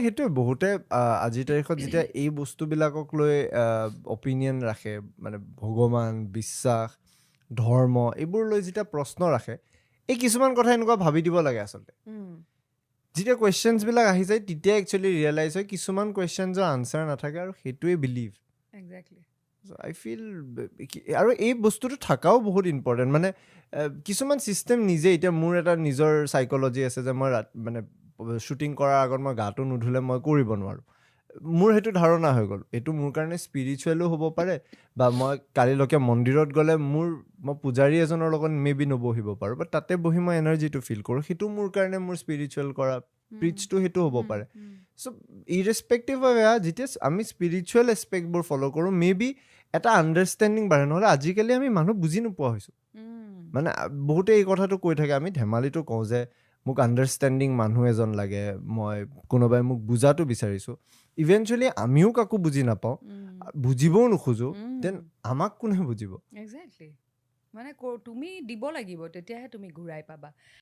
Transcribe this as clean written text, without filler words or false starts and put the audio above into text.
সেইটোৱে বহুতে আজিৰ তাৰিখত যেতিয়া এই বস্তুবিলাকক লৈ অপিনিয়ন ৰাখে, মানে ভগৱান, বিশ্বাস, ধৰ্ম এইবোৰ লৈ যেতিয়া প্ৰশ্ন ৰাখে, এই কিছুমান কথা এনেকুৱা ভাবি দিব লাগে আচলতে। যেতিয়া কুৱেশ্যনছবিলাক আহি যায় তেতিয়া একচুৱেলি ৰিয়েলাইজ হয় কিছুমান কুৱেশ্যনছৰ আনচাৰ নাথাকে আৰু সেইটোৱে বিলিভ। এক্সেক্টলি। আই ফিল আৰু এই বস্তুটো থকাও বহুত ইম্পৰ্টেণ্ট। মানে কিছুমান ছিষ্টেম নিজে, এতিয়া মোৰ এটা নিজৰ চাইক'লজি আছে যে মই মানে শ্বুটিং কৰাৰ আগত মই গাটো নুধুলে মই কৰিব নোৱাৰোঁ। মোৰ সেইটো ধাৰণা হৈ গ'ল, এইটো মোৰ কাৰণে স্পিৰিচুৱেলো হ'ব পাৰে, বা মই কালিলৈকে মন্দিৰত গ'লে মই পূজাৰী এজনৰ লগত মেবি নবহিব পাৰোঁ, বাট তাতে বহি মই এনাৰ্জিটো ফিল কৰোঁ, সেইটো মোৰ কাৰণে মোৰ স্পিৰিচুৱেল কৰা প্ৰিচটো সেইটো হ'ব পাৰে। চ' ইৰেচপেক্টিভ অফ যেতিয়া আমি স্পিৰিচুৱেল এছপেক্টবোৰ ফ'ল' কৰোঁ, মেবি এটা আণ্ডাৰষ্টেণ্ডিং বাঢ়ে। নহ'লে আজিকালি আমি মানুহ বুজি নোপোৱা হৈছোঁ। মানে বহুতে এই কথাটো কৈ থাকে, আমি ধেমালিটো কওঁ যে মোক আণ্ডাৰষ্টেণ্ডিং মানুহ এজন লাগে, মই কোনোবাই মোক বুজাটো বিচাৰিছোঁ। ইভেঞ্চুৱেলি আমিও কাকো বুজি নাপাওঁ, বুজিবও নোখোজোঁ, দেন আমাক কোনে বুজিব? এক্সেক্টলি। মানে তুমি দিব লাগিব, তেতিয়াহে তুমি ঘূৰাই পাবা।